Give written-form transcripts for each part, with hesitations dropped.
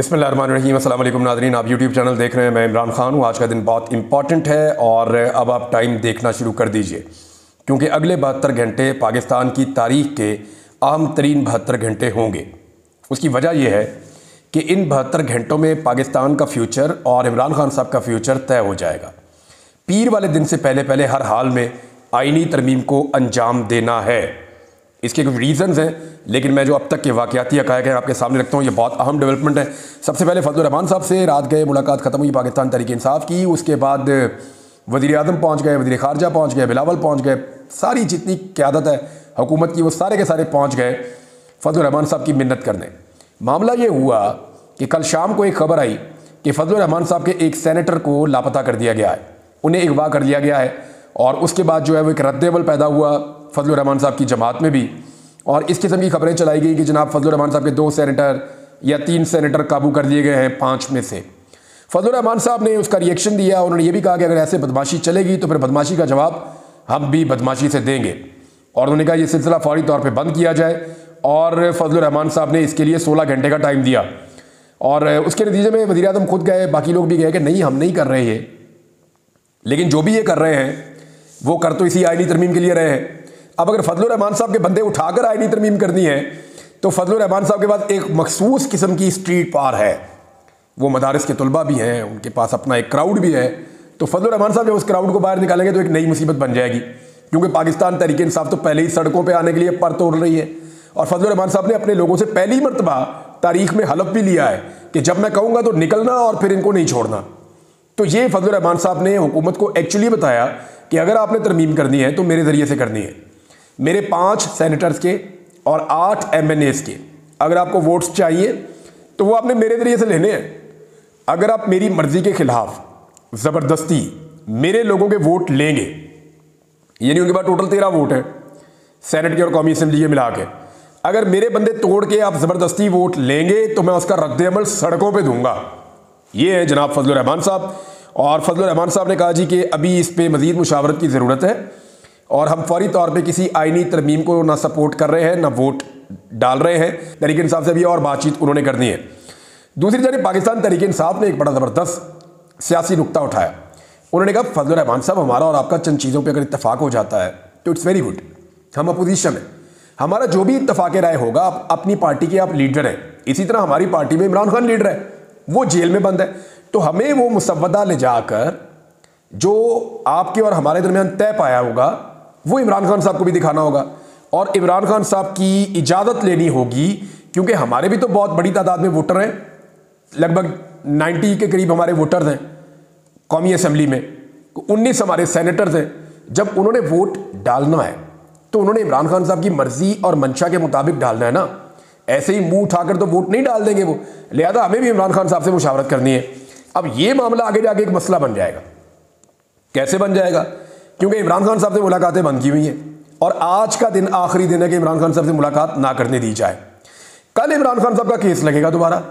बिस्मिल्लाहिर्रहमानिर्रहीम। अस्सलाम वालेकुम नाज़रीन, आप यूट्यूब चैनल देख रहे हैं। मैं इमरान खान हूँ। आज का दिन बहुत इंपॉर्टेंट है और अब आप टाइम देखना शुरू कर दीजिए, क्योंकि अगले 72 घंटे पाकिस्तान की तारीख के अहम तरीन 72 घंटे होंगे। उसकी वजह यह है कि इन 72 घंटों में पाकिस्तान का फ्यूचर और इमरान खान साहब का फ्यूचर तय हो जाएगा। पीर वाले दिन से पहले पहले हर हाल में आइनी तरमीम को अंजाम देना है। इसके कुछ रीज़न्स हैं, लेकिन मैं जो अब तक के वाक़याती हक़ाइक़ हैं आपके सामने रखता हूँ। ये बहुत अहम डेवलपमेंट है। सबसे पहले फजलुर रहमान साहब से रात गए, मुलाकात ख़त्म हुई पाकिस्तान तहरीक इंसाफ की। उसके बाद वज़ीर आज़म पहुँच गए, वज़ीर ख़ारजा पहुँच गए, बिलावल पहुँच गए, सारी जितनी क़यादत है हुकूमत की वो सारे के सारे पहुँच गए फजलुर रहमान साहब की मिन्नत करने। मामला ये हुआ कि कल शाम को एक खबर आई कि फजलुर रहमान साहब के एक सेनेटर को लापता कर दिया गया है, उन्हें अगवा कर लिया गया है। और उसके बाद जो है वो एक रद्द-ए-अमल पैदा हुआ फजलुर रहमान साहब की जमात में भी, और इस किस्म की खबरें चलाई गई कि जनाब फजलुर रहमान साहब के 2 सेनेटर या 3 सेनेटर काबू कर लिए गए हैं 5 में से। फजलुर रहमान साहब ने उसका रिएक्शन दिया। उन्होंने ये भी कहा कि अगर ऐसे बदमाशी चलेगी तो फिर बदमाशी का जवाब हम भी बदमाशी से देंगे, और उन्होंने कहा यह सिलसिला फौरी तौर पर बंद किया जाए। और फजलुर रहमान साहब ने इसके लिए 16 घंटे का टाइम दिया, और उसके नतीजे में वज़ीर आज़म खुद गए, बाकी लोग भी गए कि नहीं हम नहीं कर रहे ये। लेकिन जो भी ये कर रहे हैं वो कर तो इसी आइनी तरमीम के लिए रहे हैं। अब अगर फजलुर रहमान साहब के बंदे उठाकर आइनी तरमीम करनी है तो फजलुर रहमान साहब के पास एक मखसूस किस्म की स्ट्रीट पार है। वो मदारिस के तलबा भी हैं, उनके पास अपना एक क्राउड भी है। तो फजलुर रहमान साहब जब उस क्राउड को बाहर निकालेंगे तो एक नई मुसीबत बन जाएगी, क्योंकि पाकिस्तान तहरीक इंसाफ तो पहले ही सड़कों पर आने के लिए पर तोड़ रही है। और फजलुर रहमान साहब ने अपने लोगों से पहली मरतबा तारीख में हलफ भी लिया है कि जब मैं कहूँगा तो निकलना और फिर इनको नहीं छोड़ना। तो ये फजलुर रहमान साहब ने हुकूमत को एक्चुअली बताया कि अगर आपने तरमीम करनी है तो मेरे ज़रिए से करनी है। मेरे 5 सेनेटर्स के और 8 MNAs के अगर आपको वोट्स चाहिए तो वो आपने मेरे ज़रिए से लेने हैं। अगर आप मेरी मर्ज़ी के ख़िलाफ़ ज़बरदस्ती मेरे लोगों के वोट लेंगे, यानी उनके पास टोटल 13 वोट हैं सेनेट के और कौमी असम्बली के मिला के, अगर मेरे बंदे तोड़ के आप ज़बरदस्ती वोट लेंगे तो मैं उसका रद्द-ए-अमल सड़कों पर दूंगा। ये है जनाब फजलुर रहमान साहब। और फजलुर रहमान साहब ने कहा जी कि अभी इस पर मज़ीद मुशावरत की ज़रूरत है, और हम फौरी तौर पे किसी आइनी तरमीम को ना सपोर्ट कर रहे हैं ना वोट डाल रहे हैं। तहरीक इंसाफ से भी और बातचीत उन्होंने करनी है। दूसरी जानिब पाकिस्तान तहरीक इंसाफ ने एक बड़ा ज़बरदस्त सियासी नुक्ता उठाया। उन्होंने कहा फजलुर रहमान साहब हमारा और आपका चंद चीज़ों पर अगर इत्तफाक हो जाता है तो इट्स वेरी गुड, हम अपोजिशन हैं, हमारा जो भी इत्तफाक राय होगा, आप अपनी पार्टी के आप लीडर हैं। इसी तरह हमारी पार्टी में इमरान खान लीडर है, वो जेल में बंद है, तो हमें वो मुसव्वदा ले जाकर जो आपके और हमारे दरमियान तय पाया होगा वो इमरान खान साहब को भी दिखाना होगा, और इमरान खान साहब की इजाज़त लेनी होगी, क्योंकि हमारे भी तो बहुत बड़ी तादाद में वोटर हैं। लगभग 90 के करीब हमारे वोटर्स हैं कौमी असम्बली में, 19 हमारे सेनेटर्स हैं। जब उन्होंने वोट डालना है तो उन्होंने इमरान खान साहब की मर्ज़ी और मंशा के मुताबिक डालना है ना, ऐसे ही मुंह उठाकर तो वोट नहीं डाल देंगे वो। लिहाजा हमें भी इमरान खान साहब से मुशावरत करनी है। अब ये मामला आगे जाके एक मसला बन जाएगा। कैसे बन जाएगा? क्योंकि इमरान खान साहब से मुलाकातें बंद की हुई हैं, और आज का दिन आखिरी दिन है कि इमरान खान साहब से मुलाकात ना करने दी जाए। कल इमरान खान साहब का केस लगेगा दोबारा,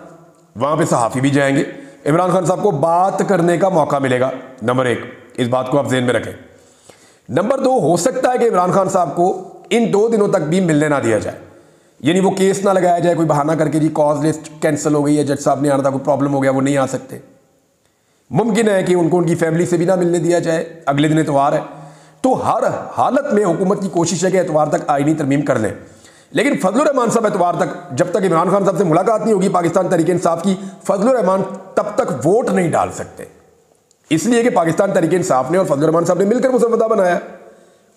वहाँ पे सहाफ़ी भी जाएंगे, इमरान खान साहब को बात करने का मौका मिलेगा। नंबर 1, इस बात को आप ज़हन में रखें। नंबर 2, हो सकता है कि इमरान खान साहब को इन 2 दिनों तक भी मिलने ना दिया जाए, यानी वो केस ना लगाया जाए कोई बहाना करके जी कॉज लिस्ट कैंसिल हो गई है, जज साहब ने आना था, कोई प्रॉब्लम हो गया, वो नहीं आ सकते। मुमकिन है कि उनको उनकी फैमिली से भी ना मिलने दिया जाए, अगले दिन एतवार है। तो हर हालत में हुकूमत की कोशिश है कि एतवार तक आइनी तरमीम कर लें। लेकिन फजलुर रहमान साहब एतवार तक, जब तक इमरान खान साहब से मुलाकात नहीं होगी पाकिस्तान तहरीक इंसाफ की, फजलुर रहमान तब तक वोट नहीं डाल सकते। इसलिए कि पाकिस्तान तहरीक इंसाफ ने और फजलुर रहमान साहब ने मिलकर मुसव्वदा बनाया,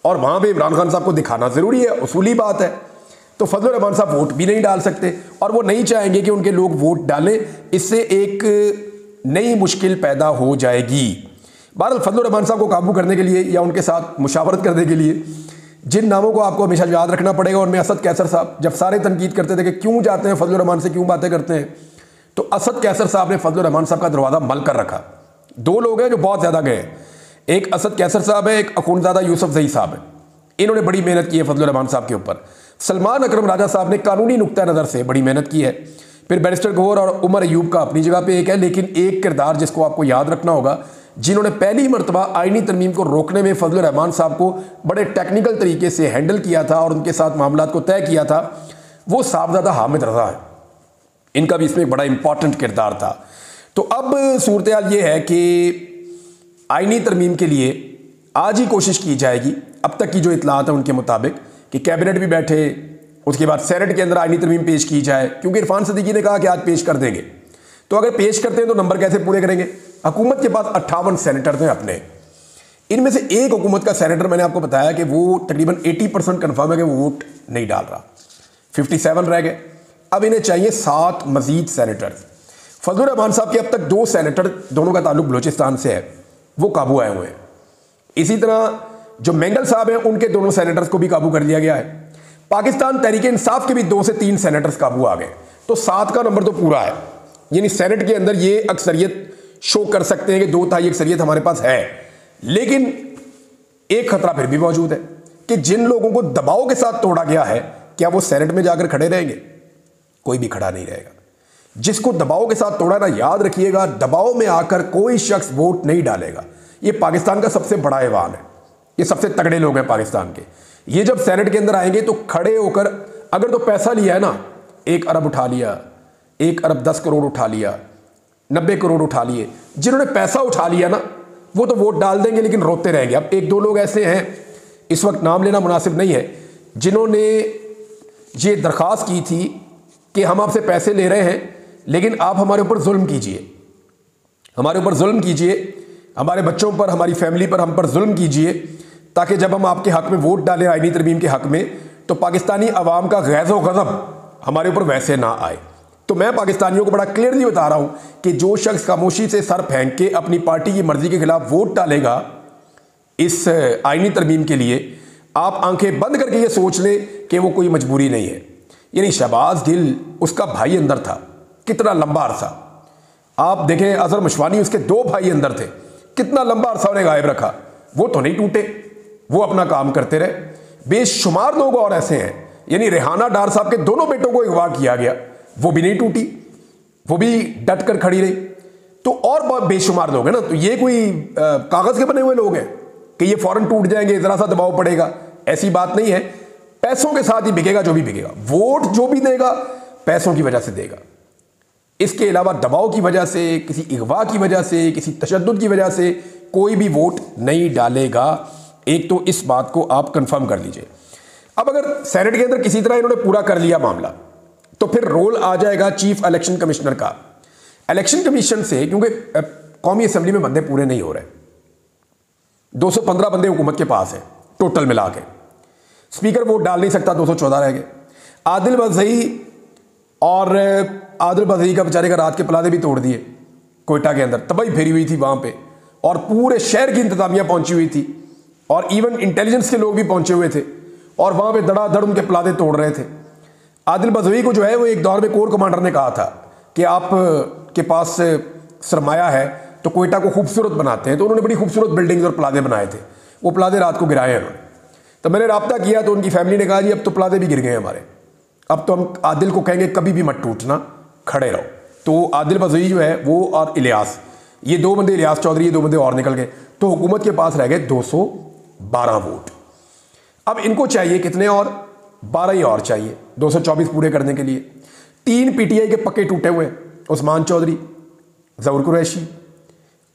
और वहाँ पर इमरान खान साहब को दिखाना ज़रूरी है, उसूली बात है। तो फजलुर रहमान साहब वोट भी नहीं डाल सकते, और वो नहीं चाहेंगे कि उनके लोग वोट डालें, इससे एक नई मुश्किल पैदा हो जाएगी। बहरहाल फजलुर रहमान साहब को काबू करने के लिए या उनके साथ मुशावरत करने के लिए जिन नामों को आपको हमेशा याद रखना पड़ेगा, उनमें असद कैसर साहब, जब सारे तनकीद करते थे कि क्यों जाते हैं फजलुर रहमान से, क्यों बातें करते हैं, तो असद कैसर साहब ने फजलुर रहमान साहब का दरवाज़ा मल कर रखा। 2 लोग हैं जो बहुत ज़्यादा गए हैं, एक असद कैसर साहब है, एक अखुंज़ादा यूसुफ ज़ई साहब है। इन्होंने बड़ी मेहनत की है फजलुर रहमान साहब के ऊपर। सलमान अकरम राजा साहब ने कानूनी नुक्ता नज़र से बड़ी मेहनत की है। फिर बैरिस्टर गौहर और उमर अयूब का अपनी जगह पे एक है, लेकिन एक किरदार जिसको आपको याद रखना होगा, जिन्होंने पहली मरतबा आइनी तरमीम को रोकने में फजलुर रहमान साहब को बड़े टेक्निकल तरीके से हैंडल किया था और उनके साथ मामलात को तय किया था, वो साहबजादा हामिद रज़ा है। इनका भी इसमें एक बड़ा इंपॉर्टेंट किरदार था। तो अब सूरत हाल ये है कि आईनी तरमीम के लिए आज ही कोशिश की जाएगी। अब तक की जो इतलात है उनके मुताबिक कि कैबिनेट भी बैठे, उसके बाद सेनेट के अंदर आईनी तरमीम पेश की जाए, क्योंकि इरफान सिद्दीकी ने कहा कि आज पेश कर देंगे। तो अगर पेश करते हैं तो नंबर कैसे पूरे करेंगे? हुकूमत के पास 58 सेनेटर थे अपने, इनमें से एक हुकूमत का सेनेटर मैंने आपको बताया कि वो तकरीबन 80% कन्फर्म है कि वो वोट नहीं डाल रहा, 57 रह गए। अब इन्हें चाहिए 7 मजीद सेनेटर। फजलुर रहमान साहब के अब तक 2 सेनेटर, दोनों का ताल्लुक बलोचिस्तान से है, वो काबू आए हुए हैं। इसी तरह जो मेंगल साहब हैं उनके दोनों सेनेटर्स को भी काबू कर लिया गया है। पाकिस्तान तहरीक इंसाफ के भी 2 से 3 सेनेटर्स काबू आ गए। तो 7 का नंबर तो पूरा है, यानी सेनेट के अंदर ये अक्सरियत शो कर सकते हैं कि 2/3 अक्सरियत हमारे पास है। लेकिन एक खतरा फिर भी मौजूद है कि जिन लोगों को दबाव के साथ तोड़ा गया है, क्या वो सेनेट में जाकर खड़े रहेंगे? कोई भी खड़ा नहीं रहेगा। जिसको दबाव के साथ तोड़ा ना, याद रखिएगा, दबाव में आकर कोई शख्स वोट नहीं डालेगा। ये पाकिस्तान का सबसे बड़ा ऐवान है, ये सबसे तगड़े लोग हैं पाकिस्तान के। ये जब सेनेट के अंदर आएंगे तो खड़े होकर, अगर तो पैसा लिया है ना, 1 अरब उठा लिया, 1 अरब 10 करोड़ उठा लिया, 90 करोड़ उठा लिए, जिन्होंने पैसा उठा लिया ना वो तो वोट डाल देंगे लेकिन रोते रहेंगे। अब 1-2 लोग ऐसे हैं, इस वक्त नाम लेना मुनासिब नहीं है, जिन्होंने ये दरख्वास्त की थी कि हम आपसे पैसे ले रहे हैं लेकिन आप हमारे ऊपर जुल्म कीजिए, हमारे ऊपर जुल्म कीजिए, हमारे बच्चों पर, हमारी फैमिली पर, हम पर जुल्म कीजिए, ताकि जब हम आपके हक में वोट डालें आईनी तरमीम के हक में, तो पाकिस्तानी अवाम का गैज़ो गज़ब हमारे ऊपर वैसे ना आए। तो मैं पाकिस्तानियों को बड़ा क्लियरली बता रहा हूं कि जो शख्स खामोशी से सर फेंक के अपनी पार्टी की मर्जी के खिलाफ वोट डालेगा इस आईनी तरमीम के लिए, आप आंखें बंद करके ये सोच लें कि वो कोई मजबूरी नहीं है। यानी शहबाज गिल, उसका भाई अंदर था कितना लंबा अरसा, आप देखें अजहर मशवानी, उसके 2 भाई अंदर थे, कितना लंबा अरसा उन्हें गायब रखा, वो तो नहीं टूटे, वो अपना काम करते रहे। बेशुमार लोग और ऐसे हैं, यानी रेहाना डार साहब के दोनों बेटों को अगवा किया गया, वो भी नहीं टूटी, वो भी डट कर खड़ी रही। तो और बहुत बेशुमार लोग हैं ना, तो ये कोई कागज के बने हुए लोग हैं कि ये फौरन टूट जाएंगे, जरा सा दबाव पड़ेगा, ऐसी बात नहीं है। पैसों के साथ ही बिकेगा जो भी बिकेगा, वोट जो भी देगा पैसों की वजह से देगा। इसके अलावा दबाव की वजह से, किसी अगवा की वजह से, किसी तशद्दुद की वजह से कोई भी वोट नहीं डालेगा। एक तो इस बात को आप कंफर्म कर लीजिए। अब अगर सेनेट के अंदर किसी तरह इन्होंने पूरा कर लिया मामला, तो फिर रोल आ जाएगा चीफ इलेक्शन कमिश्नर का। इलेक्शन कमीशन से, क्योंकि कौमी असेंबली में बंदे पूरे नहीं हो रहे, 215 बंदे हुकूमत के पास हैं टोटल मिला के, स्पीकर वोट डाल नहीं सकता, 214 रह गए। आदिल बज़ई का बेचारे का रात के प्लादे भी तोड़ दिए कोयटा के अंदर, तबाही फेरी हुई थी वहां पे, और पूरे शहर की इंतजामिया पहुंची हुई थी, और इवन इंटेलिजेंस के लोग भी पहुंचे हुए थे, और वहां पे धड़ाधड़ उनके प्लादे तोड़ रहे थे। आदिल बज़ई को जो है वो एक दौर में कोर कमांडर ने कहा था कि आप के पास सरमाया है तो कोयटा को खूबसूरत बनाते हैं, तो उन्होंने बड़ी खूबसूरत बिल्डिंग्स और प्लादे बनाए थे, वो प्लादे रात को गिराए हैं उन्होंने। तो मैंने रब्ता किया तो उनकी फैमिली ने कहा जी अब तो प्लादे भी गिर गए हमारे, अब तो हम आदिल को कहेंगे कभी भी मत टूटना, खड़े रहो। तो आदिल बज़ई जो है वो और इलियास, ये 2 बंदे, इलियास चौधरी, ये 2 बंदे और निकल गए, तो हुकूमत के पास रह गए 212 वोट। अब इनको चाहिए कितने? और 12 ही और चाहिए 224 पूरे करने के लिए। 3 पीटीआई के पक्के टूटे हुए, उस्मान चौधरी, ज़हूर कुरैशी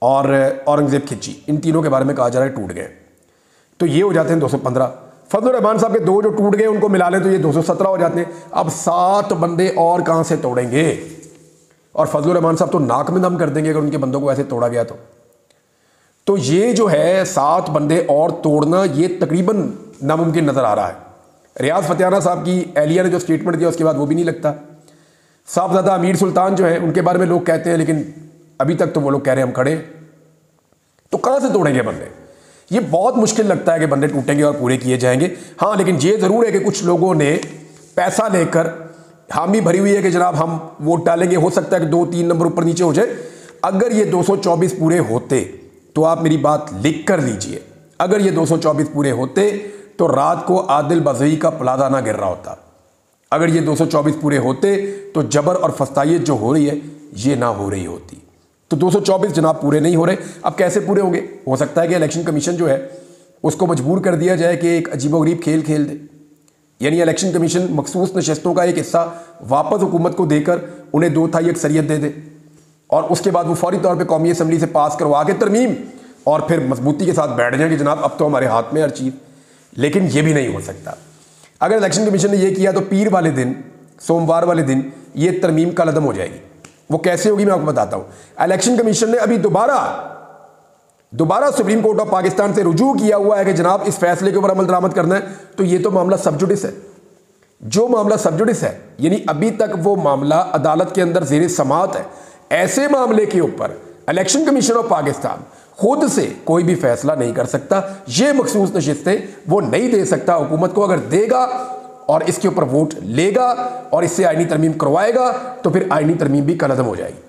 और औरंगज़ेब खिच्ची, इन तीनों के बारे में कहा जा रहा है टूट गए, तो ये हो जाते हैं 215। फजलुर रहमान साहब के 2 जो टूट गए उनको मिला लें तो ये 217 हो जाते हैं। अब 7 बंदे और कहां से तोड़ेंगे? और फजलुर रहमान साहब तो नाक में दम कर देंगे अगर उनके बंदों को ऐसे तोड़ा गया तो ये जो है 7 बंदे और तोड़ना ये तकरीबन नामुमकिन नजर आ रहा है। रियाज फतेहाना साहब की एहलिया ने जो स्टेटमेंट दिया उसके बाद वो भी नहीं लगता। साहबजादा अमीर सुल्तान जो है उनके बारे में लोग कहते हैं, लेकिन अभी तक तो वो लोग कह रहे हैं हम खड़े, तो कहां से तोड़ेंगे बंदे? ये बहुत मुश्किल लगता है कि बंदे टूटेंगे और पूरे किए जाएंगे। हाँ, लेकिन ये ज़रूर है कि कुछ लोगों ने पैसा लेकर हामी भरी हुई है कि जनाब हम वोट डालेंगे, हो सकता है कि 2-3 नंबर ऊपर नीचे हो जाए। अगर ये 224 पूरे होते तो आप मेरी बात लिख कर लीजिए, अगर ये 224 पूरे होते तो रात को आदिल बज़ई का प्लादा ना गिर रहा होता। अगर ये 224 पूरे होते तो जबर और फस्तायत जो हो रही है ये ना हो रही होती। तो 224 जनाब पूरे नहीं हो रहे। अब कैसे पूरे होंगे? हो सकता है कि इलेक्शन कमीशन जो है उसको मजबूर कर दिया जाए कि एक अजीबोगरीब खेल खेल दे, यानी इलेक्शन कमीशन मखसूस नशस्तों का एक हिस्सा वापस हुकूमत को देकर उन्हें 2 तिहाई अक्सरियत दे दे और उसके बाद वो फौरी तौर पे कौमी असम्बली से पास करवा के तरमीम और फिर मजबूती के साथ बैठ जाएं कि जनाब अब तो हमारे हाथ में हर चीज़। लेकिन ये भी नहीं हो सकता। अगर इलेक्शन कमीशन ने ये किया तो पीर वाले दिन, सोमवार वाले दिन ये तरमीम कलअदम हो जाएगी। वो कैसे होगी मैं आपको बताता हूं। इलेक्शन कमीशन ने अभी दोबारा सुप्रीम कोर्ट ऑफ पाकिस्तान से रुजू किया हुआ है कि जनाब इस फैसले के ऊपर अमल दरामद करना है, तो ये तो मामला सब जुडिस है। जो मामला सब जुडिस है यानी अभी तक वो मामला अदालत के अंदर ज़ेरे समाअत है। ऐसे मामले के ऊपर इलेक्शन कमीशन ऑफ पाकिस्तान खुद से कोई भी फैसला नहीं कर सकता। ये मखसूस नशिस्तें वो नहीं दे सकता हुकूमत को। अगर देगा और इसके ऊपर वोट लेगा और इससे आईनी तरमीम करवाएगा तो फिर आईनी तरमीम भी कलअदम हो जाएगी,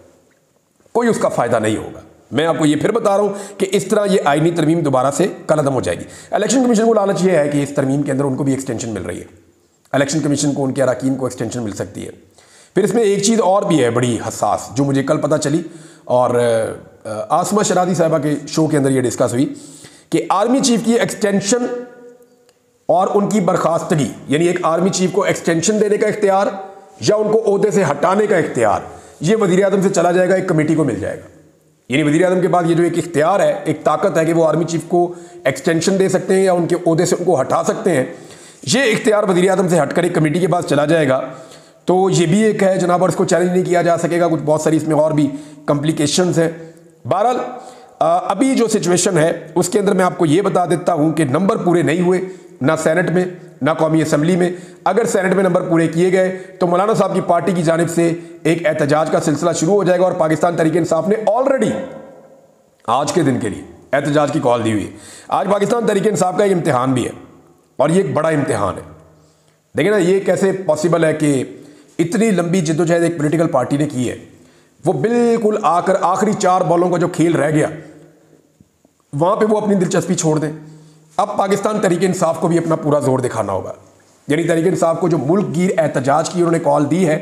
कोई उसका फायदा नहीं होगा। मैं आपको ये फिर बता रहा हूं कि इस तरह ये आईनी तरमीम दोबारा से कलअदम हो जाएगी। इलेक्शन कमीशन को लालच ये है कि इस तरमीम के अंदर उनको भी एक्सटेंशन मिल रही है। इलेक्शन कमीशन को उनके अरकान को एक्सटेंशन मिल सकती है। फिर इसमें एक चीज़ और भी है बड़ी हसास, जो मुझे कल पता चली और आसमा शरादी साहिबा के शो के अंदर ये डिस्कस हुई कि आर्मी चीफ की एक्सटेंशन और उनकी बर्खास्तगी, यानी एक आर्मी चीफ को एक्सटेंशन देने का इख्तियार या उनको ओहदे से हटाने का इख्तियार, ये वज़ीर आज़म से चला जाएगा, एक कमेटी को मिल जाएगा। यानी वज़ीर आज़म के पास ये जो एक इख्तियार है, एक ताकत है कि वो आर्मी चीफ को एक्सटेंशन दे सकते हैं या उनके ओहदे से उनको हटा सकते हैं। ये इख्तियार वज़ीर आज़म से हटकर एक कमेटी के पास चला जाएगा। तो ये भी एक है जनाब, और इसको चैलेंज नहीं किया जा सकेगा। कुछ बहुत सारी इसमें और भी कॉम्प्लिकेशंस हैं। बहरहाल अभी जो सिचुएशन है उसके अंदर मैं आपको ये बता देता हूँ कि नंबर पूरे नहीं हुए, ना सेनेट में ना कौमी असम्बली में। अगर सेनेट में नंबर पूरे किए गए तो मौलाना साहब की पार्टी की जानिब से एक एहतजाज का सिलसिला शुरू हो जाएगा और पाकिस्तान तहरीक-ए-इंसाफ ने ऑलरेडी आज के दिन के लिए एहतजाज की कॉल दी हुई है। आज पाकिस्तान तहरीक-ए-इंसाफ का एक इम्तिहान भी है और ये एक बड़ा इम्तिहान है। देखिए ना, ये कैसे पॉसिबल है कि इतनी लंबी जिद्दोजहद एक पॉलिटिकल पार्टी ने की है, वो बिल्कुल आकर आखिरी 4 बॉलों का जो खेल रह गया वहां पे वो अपनी दिलचस्पी छोड़ दें। अब पाकिस्तान तहरीक-ए-इंसाफ को भी अपना पूरा जोर दिखाना होगा। यानी तहरीक-ए-इंसाफ को जो मुल्क गिर एहतजाज की उन्होंने कॉल दी है,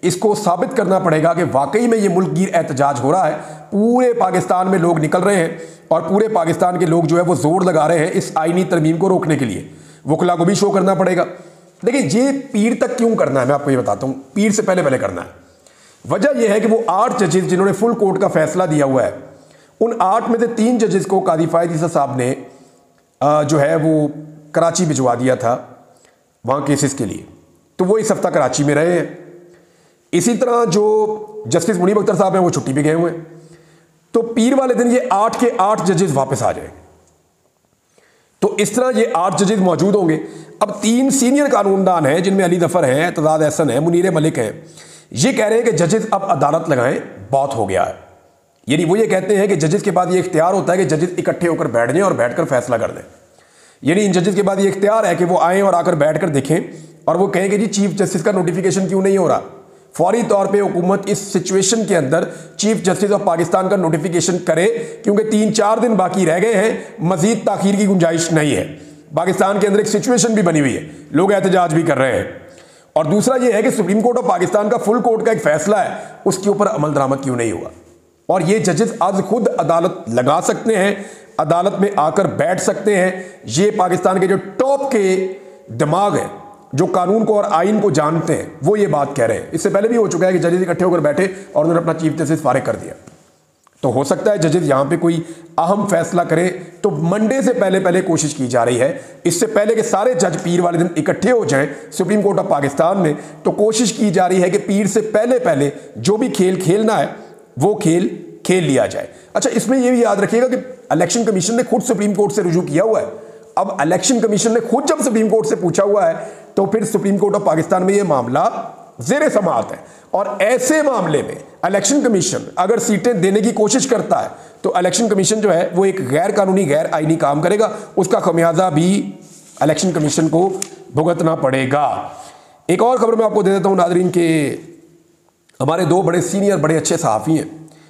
इसको साबित करना पड़ेगा कि वाकई में ये मुल्क गिर एहतजाज हो रहा है। पूरे पाकिस्तान में लोग निकल रहे हैं और पूरे पाकिस्तान के लोग जो है वो जोर लगा रहे हैं इस आईनी तरमीम को रोकने के लिए। वकला को भी शो करना पड़ेगा। देखिए, ये पीर तक क्यों करना है मैं आपको ये बताता हूँ। पीर से पहले करना है। वजह यह है कि वो 8 जजेस जिन्होंने फुल कोर्ट का फैसला दिया हुआ है, उन 8 में से 3 जजेस को कादी फायद ईसा साहब ने जो है वो कराची भिजवा दिया था वहाँ केसेस के लिए। तो वो इस हफ्ता कराची में रहे हैं। इसी तरह जो जस्टिस मुनीब अख्तर साहब हैं वो छुट्टी पे गए हुए हैं। तो पीर वाले दिन ये 8 के 8 जजेस वापस आ जाएंगे। तो इस तरह ये 8 जजेस मौजूद होंगे। अब 3 सीनियर कानूनदान हैं जिनमें अली जफर हैं, एतजाज एहसन है, मुनीर मलिक हैं। ये कह रहे हैं कि जजेस अब अदालत लगाएं, बहुत हो गया है। यानी वो ये कहते हैं कि जजेस के बाद ये इख्तियार होता है कि जजेस इकट्ठे होकर बैठ जाएं और बैठकर फैसला कर दें। यानी इन जजेस के बाद ये इख्तियार है कि वो आएँ और आकर बैठकर देखें और वो कहें कि जी चीफ जस्टिस का नोटिफिकेशन क्यों नहीं हो रहा। फौरी तौर पे हुकूमत इस सिचुएशन के अंदर चीफ जस्टिस ऑफ पाकिस्तान का नोटिफिकेशन करे, क्योंकि 3-4 दिन बाकी रह गए हैं, मजीद ताखीर की गुंजाइश नहीं है। पाकिस्तान के अंदर एक सिचुएशन भी बनी हुई है, लोग एहतजाज भी कर रहे हैं। और दूसरा यह है कि सुप्रीम कोर्ट ऑफ पाकिस्तान का फुल कोर्ट का एक फैसला है, उसके ऊपर अमल दरामद क्यों नहीं हुआ। और ये जजेस आज खुद अदालत लगा सकते हैं, अदालत में आकर बैठ सकते हैं। ये पाकिस्तान के जो टॉप के दिमाग हैं, जो कानून को और आइन को जानते हैं, वो ये बात कह रहे हैं। इससे पहले भी हो चुका है कि जजेस इकट्ठे होकर बैठे और उन्होंने अपना चीफ जस्टिस फारिग कर दिया। तो हो सकता है जजेस यहां पे कोई अहम फैसला करें, तो मंडे से पहले कोशिश की जा रही है। इससे पहले कि सारे जज पीर वाले दिन इकट्ठे हो जाएं सुप्रीम कोर्ट ऑफ पाकिस्तान में, तो कोशिश की जा रही है कि पीर से पहले जो भी खेल खेलना है वो खेल खेल लिया जाए। अच्छा, इसमें यह भी याद रखिएगा कि इलेक्शन कमीशन ने खुद सुप्रीम कोर्ट से रुजू किया हुआ है। अब इलेक्शन कमीशन ने खुद जब सुप्रीम कोर्ट से पूछा हुआ है, तो फिर सुप्रीम कोर्ट ऑफ पाकिस्तान में यह मामला ज़ेरे समाअत है। और ऐसे मामले में इलेक्शन कमीशन अगर सीटें देने की कोशिश करता है, तो इलेक्शन कमीशन जो है वो एक गैर कानूनी गैर आईनी काम करेगा। उसका खमियाजा भी इलेक्शन कमीशन को भुगतना पड़ेगा। एक और खबर मैं आपको दे देता हूं नाजरीन के हमारे 2 बड़े सीनियर बड़े अच्छे सहाफ़ी हैं।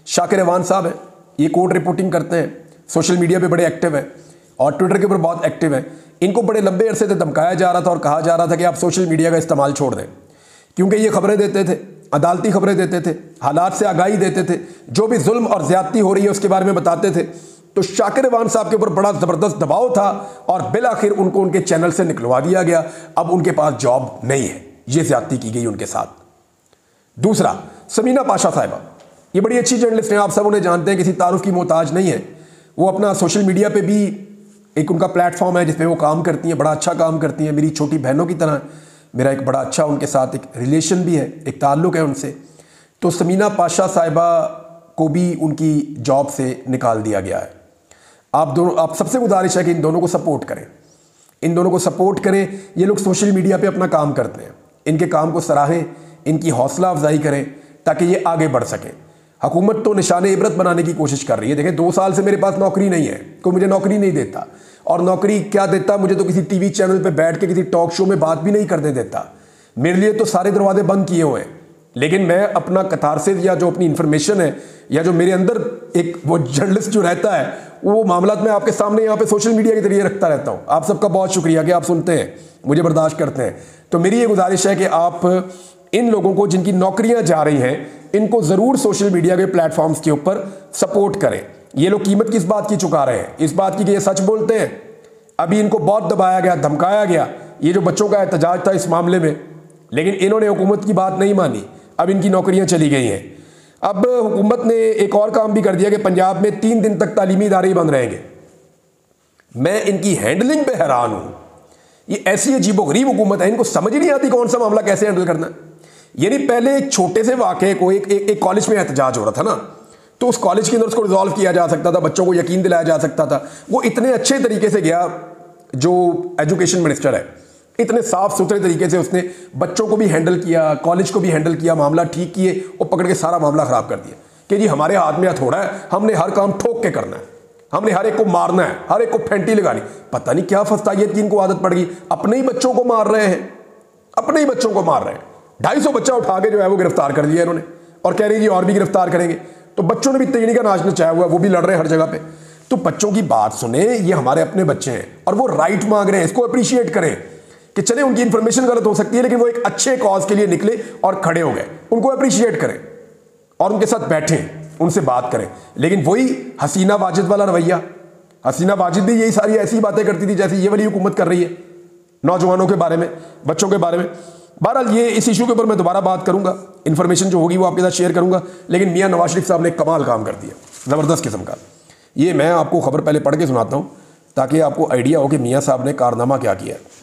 शाकिर अवान साहब हैं, ये कोर्ट रिपोर्टिंग करते हैं, सोशल मीडिया पे बड़े एक्टिव हैं और ट्विटर के ऊपर बहुत एक्टिव हैं। इनको बड़े लंबे अरसे से धमकाया जा रहा था और कहा जा रहा था कि आप सोशल मीडिया का इस्तेमाल छोड़ दें, क्योंकि ये खबरें देते थे, अदालती खबरें देते थे, हालात से आगाही देते थे, जो भी जुल्म और ज्यादती हो रही है उसके बारे में बताते थे। तो शाकिर अवान साहब के ऊपर बड़ा ज़बरदस्त दबाव था और बिलाखिर उनको उनके चैनल से निकलवा दिया गया। अब उनके पास जॉब नहीं है, ये ज्यादती की गई उनके साथ। दूसरा, समीना पाशा साहिबा, ये बड़ी अच्छी जर्नलिस्ट हैं, आप सब उन्हें जानते हैं, किसी तारुफ की मोहताज नहीं है। वो अपना सोशल मीडिया पे भी एक उनका प्लेटफॉर्म है जिसमें वो काम करती हैं, बड़ा अच्छा काम करती हैं, मेरी छोटी बहनों की तरह। मेरा एक बड़ा अच्छा उनके साथ एक रिलेशन भी है, एक ताल्लुक़ है उनसे। तो समीना पाशा साहिबा को भी उनकी जॉब से निकाल दिया गया है। आप सबसे गुजारिश है कि इन दोनों को सपोर्ट करें, इन दोनों को सपोर्ट करें। ये लोग सोशल मीडिया पे अपना काम करते हैं, इनके काम को सराहें, इनकी हौसला अफजाई करें ताकि ये आगे बढ़ सकें। हुकूमत तो निशाने इबरत बनाने की कोशिश कर रही है। देखें, 2 साल से मेरे पास नौकरी नहीं है, कोई मुझे नौकरी नहीं देता, और नौकरी क्या देता, मुझे तो किसी टीवी चैनल पे बैठ के किसी टॉक शो में बात भी नहीं करने देता। मेरे लिए तो सारे दरवाजे बंद किए हुए हैं। लेकिन मैं अपना कतारसिस या जो अपनी इंफॉर्मेशन है या जो मेरे अंदर एक वो जर्नलिस्ट जो रहता है, वो मामला मैं आपके सामने यहाँ पे सोशल मीडिया के जरिए रखता रहता हूँ। आप सबका बहुत शुक्रिया कि आप सुनते हैं, मुझे बर्दाश्त करते हैं। तो मेरी ये गुजारिश है कि आप इन लोगों को जिनकी नौकरियां जा रही हैं, इनको ज़रूर सोशल मीडिया के प्लेटफॉर्म्स के ऊपर सपोर्ट करें। ये लोग कीमत किस बात की चुका रहे हैं? इस बात की कि ये सच बोलते हैं। अभी इनको बहुत दबाया गया, धमकाया गया, ये जो बच्चों का एहतजाज था इस मामले में, लेकिन इन्होंने हुकूमत की बात नहीं मानी। अब इनकी नौकरियां चली गई हैं। अब हुकूमत ने एक और काम भी कर दिया कि पंजाब में 3 दिन तक तालीमी इदारे बंद रहेंगे। मैं इनकी हैंडलिंग पे हैरान हूं। ये ऐसी अजीबोगरीब हुकूमत है, इनको समझ ही नहीं आती कौन सा मामला कैसे हैंडल करना है। यानी पहले एक छोटे से वाक़े को एक कॉलेज में एहतजाज हो रहा था ना, तो उस कॉलेज के अंदर उसको रिजॉल्व किया जा सकता था, बच्चों को यकीन दिलाया जा सकता था। वो इतने अच्छे तरीके से गया, जो एजुकेशन मिनिस्टर है, इतने साफ सुथरे तरीके से उसने बच्चों को भी हैंडल किया, कॉलेज को भी हैंडल किया, मामला ठीक किए, और पकड़ के सारा मामला ख़राब कर दिया कि जी हमारे हाथ में हथौड़ा है, हमने हर काम ठोक के करना है, हमने हर एक को मारना है, हर एक को फेंटी लगानी। पता नहीं क्या फस्तायत की इनको आदत पड़ गई, अपने ही बच्चों को मार रहे हैं, अपने ही बच्चों को मार रहे हैं। 250 बच्चा उठा के जो है वो गिरफ्तार कर लिया इन्होंने, और कह रही जी और भी गिरफ्तार करेंगे। तो बच्चों ने भी तेजनी का नाच नचाया हुआ है, वो भी लड़ रहे हैं हर जगह पे। तो बच्चों की बात सुने, ये हमारे अपने बच्चे हैं और वो राइट मांग रहे हैं, इसको अप्रिशिएट करें कि चले उनकी इंफॉर्मेशन गलत हो सकती है, लेकिन वो एक अच्छे कॉज के लिए निकले और खड़े हो गए। उनको अप्रिशिएट करें और उनके साथ बैठें, उनसे बात करें। लेकिन वही हसीना वाजिद वाला रवैया, हसीना वाजिद भी यही सारी ऐसी बातें करती थी जैसे ये वाली हुकूमत कर रही है, नौजवानों के बारे में, बच्चों के बारे में। बहरहाल ये इस इशू के ऊपर मैं दोबारा बात करूंगा, इन्फॉर्मेशन जो होगी वो आपके साथ शेयर करूंगा। लेकिन मियां नवाज शरीफ साहब ने कमाल काम कर दिया, ज़बरदस्त किस्म का। ये मैं आपको खबर पहले पढ़ के सुनाता हूँ ताकि आपको आइडिया हो कि मियां साहब ने कारनामा क्या किया है।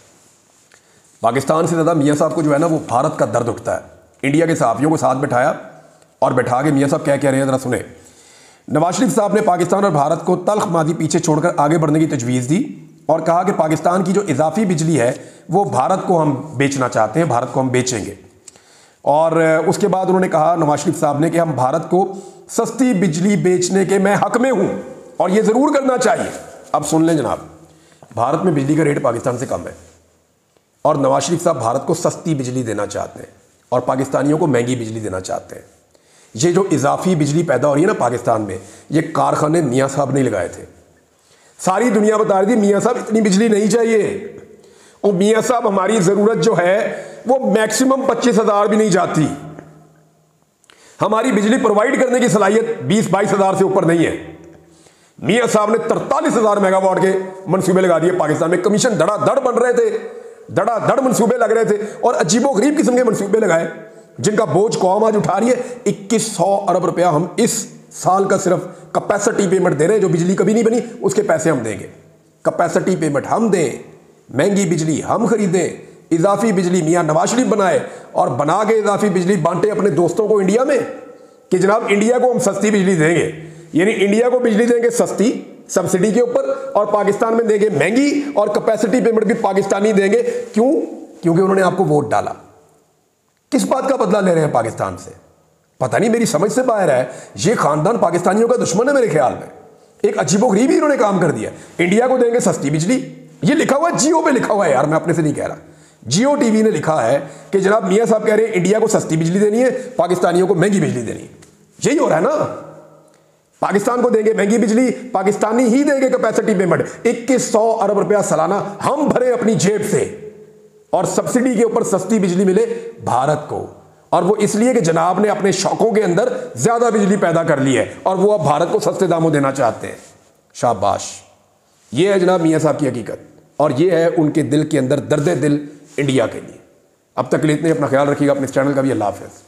पाकिस्तान से ज़्यादा मियां साहब को जो है ना वो भारत का दर्द उठता है। इंडिया के सहाफ़ियों को साथ बैठाया और बैठा के मियां साहब क्या कह रहे हैं ज़रा सुने। नवाज शरीफ साहब ने पाकिस्तान और भारत को तल्ख मादी पीछे छोड़कर आगे बढ़ने की तजवीज़ दी और कहा कि पाकिस्तान की जो इजाफी बिजली है वो भारत को हम बेचना चाहते हैं, भारत को हम बेचेंगे। और उसके बाद उन्होंने कहा नवाज शरीफ साहब ने कि हम भारत को सस्ती बिजली बेचने के मैं हक में हूं और ये ज़रूर करना चाहिए। अब सुन लें जनाब, भारत में बिजली का रेट पाकिस्तान से कम है और नवाज शरीफ साहब भारत को सस्ती बिजली देना चाहते हैं और पाकिस्तानियों को महंगी बिजली देना चाहते हैं। ये जो इजाफी बिजली पैदा हो रही है ना पाकिस्तान में, ये कारखाने मियाँ साहब नहीं लगाए थे। सारी दुनिया बता रही थी मियाँ साहब इतनी बिजली नहीं चाहिए, और मियाँ साहब हमारी ज़रूरत जो है वो मैक्सिमम 25,000 भी नहीं जाती। हमारी बिजली प्रोवाइड करने की सलाहियत 20-22 हज़ार से ऊपर नहीं है। मियाँ साहब ने 43,000 मेगावाट के मनसूबे लगा दिए पाकिस्तान में। कमीशन धड़ाधड़ बन रहे थे, धड़ाधड़ मनसूबे लग रहे थे और अजीबोगरीब किस्म के मनसूबे लगाए जिनका बोझ कौम आज उठा रही है। 2100 अरब रुपया हम इस साल का सिर्फ कैपेसिटी पेमेंट दे रहे हैं, जो बिजली कभी नहीं बनी उसके पैसे हम देंगे। कैपेसिटी पेमेंट हम दें, महंगी बिजली हम खरीदें, इजाफी बिजली मियाँ नवाज शरीफ बनाए और बना के इजाफी बिजली बांटे अपने दोस्तों को इंडिया में कि जनाब इंडिया को हम सस्ती बिजली देंगे। यानी इंडिया को बिजली देंगे सस्ती सब्सिडी के ऊपर और पाकिस्तान में देंगे महंगी, और कैपेसिटी पेमेंट भी पाकिस्तानी देंगे। क्यों? क्योंकि उन्होंने आपको वोट डाला। किस बात का बदला ले रहे हैं पाकिस्तान से? पता नहीं, मेरी समझ से बाहर है। ये खानदान पाकिस्तानियों का दुश्मन है मेरे ख्याल में। एक अजीबोगरीब ही इन्होंने काम कर दिया। इंडिया को देंगे सस्ती बिजली, ये लिखा हुआ है, जियो पे लिखा हुआ है यार, मैं अपने से नहीं कह रहा, जियो टीवी ने लिखा है कि जनाब मियाँ साहब कह रहे हैं इंडिया को सस्ती बिजली देनी है, पाकिस्तानियों को महंगी बिजली देनी है। यही हो रहा है ना, पाकिस्तान को देंगे महंगी बिजली, पाकिस्तानी ही देंगे कैपेसिटी पेमेंट। 2100 अरब रुपया सालाना हम भरे अपनी जेब से और सब्सिडी के ऊपर सस्ती बिजली मिले भारत को। और वो इसलिए कि जनाब ने अपने शौकों के अंदर ज्यादा बिजली पैदा कर ली है और वो अब भारत को सस्ते दामों देना चाहते हैं। शाबाश, ये है जनाब मियाँ साहब की हकीकत और ये है उनके दिल के अंदर दर्द दिल इंडिया के लिए। अब तक के लिए इतने, अपना ख्याल रखिएगा, अपने चैनल का भी। अल्लाह हाफ़िज़।